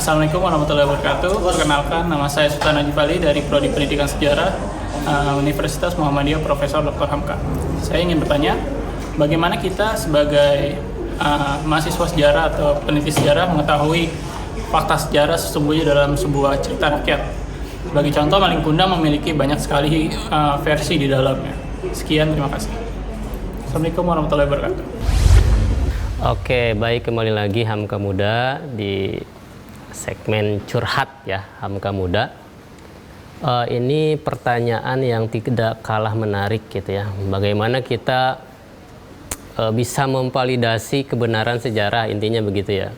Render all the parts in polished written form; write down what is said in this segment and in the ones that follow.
Assalamualaikum warahmatullahi wabarakatuh. Perkenalkan, nama saya Sultan Najib Ali dari Prodi Pendidikan Sejarah Universitas Muhammadiyah Profesor Dr. Hamka. Saya ingin bertanya, bagaimana kita sebagai mahasiswa sejarah atau peneliti sejarah mengetahui fakta sejarah sesungguhnya dalam sebuah cerita rakyat? Sebagai contoh, Malin Kundang memiliki banyak sekali versi di dalamnya. Sekian, terima kasih. Assalamualaikum warahmatullahi wabarakatuh. Oke, baik, kembali lagi Hamka Muda di segmen curhat ya, Hamka Muda. Ini pertanyaan yang tidak kalah menarik gitu ya. Bagaimana kita bisa memvalidasi kebenaran sejarah, intinya begitu ya.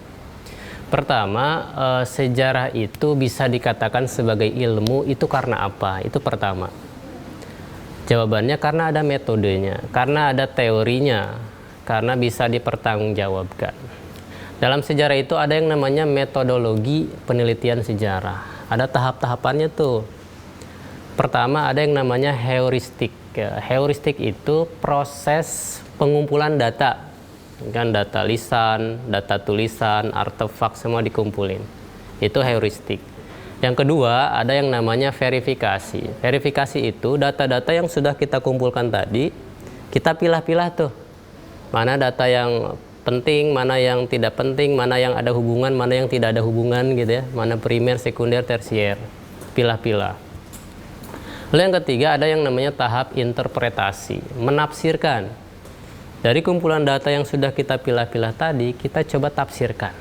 Pertama, sejarah itu bisa dikatakan sebagai ilmu itu karena apa? Itu pertama. Jawabannya karena ada metodenya, karena ada teorinya, karena bisa dipertanggungjawabkan. Dalam sejarah itu ada yang namanya metodologi penelitian sejarah. Ada tahap-tahapannya tuh. Pertama ada yang namanya heuristik. Heuristik itu proses pengumpulan data. Kan data lisan, data tulisan, artefak semua dikumpulin. Itu heuristik. Yang kedua ada yang namanya verifikasi. Verifikasi itu data-data yang sudah kita kumpulkan tadi, kita pilah-pilah tuh. Mana data yang penting, mana yang tidak penting, mana yang ada hubungan, mana yang tidak ada hubungan gitu ya. Mana primer, sekunder, tersier. Pilah-pilah. Lalu yang ketiga ada yang namanya tahap interpretasi, menafsirkan. Dari kumpulan data yang sudah kita pilah-pilah tadi, kita coba tafsirkan.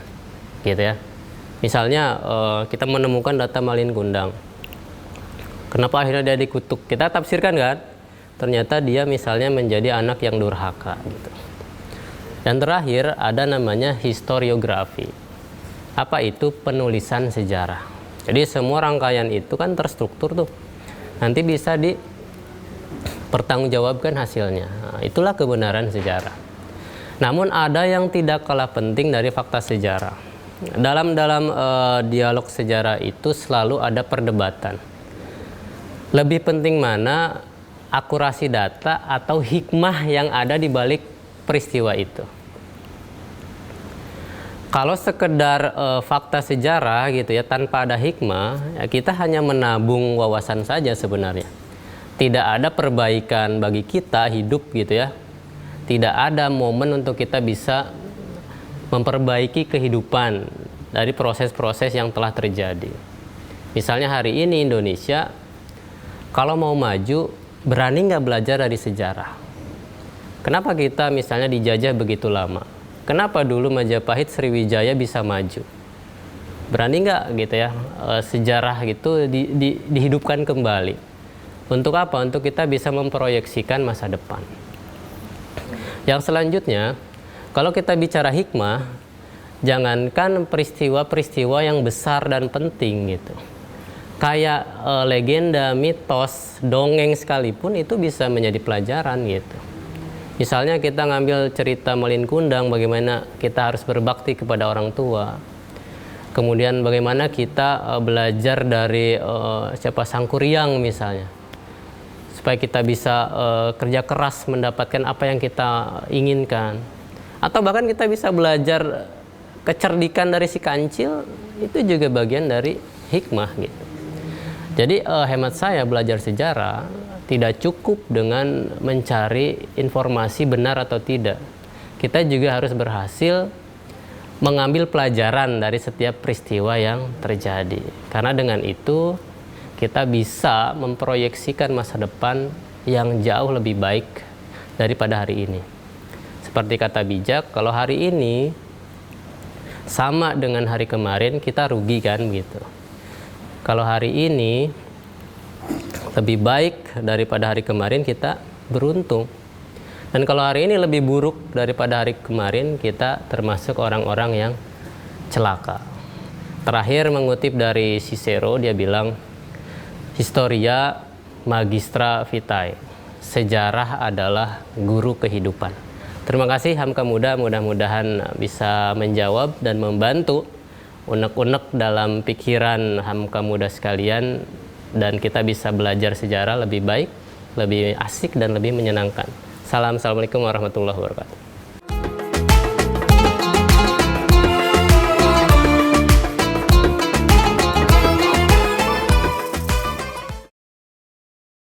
Gitu ya. Misalnya kita menemukan data Malin Kundang. Kenapa akhirnya dia dikutuk? Kita tafsirkan kan? Ternyata dia misalnya menjadi anak yang durhaka gitu. Dan terakhir ada namanya historiografi. Apa itu? Penulisan sejarah. Jadi semua rangkaian itu kan terstruktur tuh. Nanti bisa dipertanggungjawabkan hasilnya. Nah, itulah kebenaran sejarah. Namun ada yang tidak kalah penting dari fakta sejarah. Dalam dialog sejarah itu selalu ada perdebatan. Lebih penting mana akurasi data atau hikmah yang ada di balik peristiwa itu. Kalau sekedar fakta sejarah gitu ya tanpa ada hikmah, ya kita hanya menabung wawasan saja sebenarnya. Tidak ada perbaikan bagi kita hidup gitu ya. Tidak ada momen untuk kita bisa memperbaiki kehidupan dari proses-proses yang telah terjadi. Misalnya hari ini Indonesia kalau mau maju berani nggak belajar dari sejarah? Kenapa kita misalnya dijajah begitu lama? Kenapa dulu Majapahit Sriwijaya bisa maju? Berani nggak gitu ya sejarah gitu dihidupkan kembali? Untuk apa? Untuk kita bisa memproyeksikan masa depan. Yang selanjutnya, kalau kita bicara hikmah, jangankan peristiwa-peristiwa yang besar dan penting gitu. Kayak legenda, mitos, dongeng sekalipun itu bisa menjadi pelajaran gitu. Misalnya kita ngambil cerita Malin Kundang, bagaimana kita harus berbakti kepada orang tua. Kemudian bagaimana kita belajar dari Sangkuriang misalnya. Supaya kita bisa kerja keras mendapatkan apa yang kita inginkan. Atau bahkan kita bisa belajar kecerdikan dari si kancil, itu juga bagian dari hikmah gitu. Jadi hemat saya belajar sejarah tidak cukup dengan mencari informasi benar atau tidak. Kita juga harus berhasil mengambil pelajaran dari setiap peristiwa yang terjadi. Karena dengan itu kita bisa memproyeksikan masa depan yang jauh lebih baik daripada hari ini. Seperti kata bijak, kalau hari ini sama dengan hari kemarin, kita rugi kan gitu. Kalau hari ini lebih baik daripada hari kemarin, kita beruntung. Dan kalau hari ini lebih buruk daripada hari kemarin, kita termasuk orang-orang yang celaka. Terakhir mengutip dari Cicero, dia bilang, Historia magistra vitae, sejarah adalah guru kehidupan. Terima kasih Hamka Muda, mudah-mudahan bisa menjawab dan membantu unek-unek dalam pikiran Hamka Muda sekalian, dan kita bisa belajar sejarah lebih baik, lebih asik dan lebih menyenangkan. Assalamualaikum warahmatullahi wabarakatuh.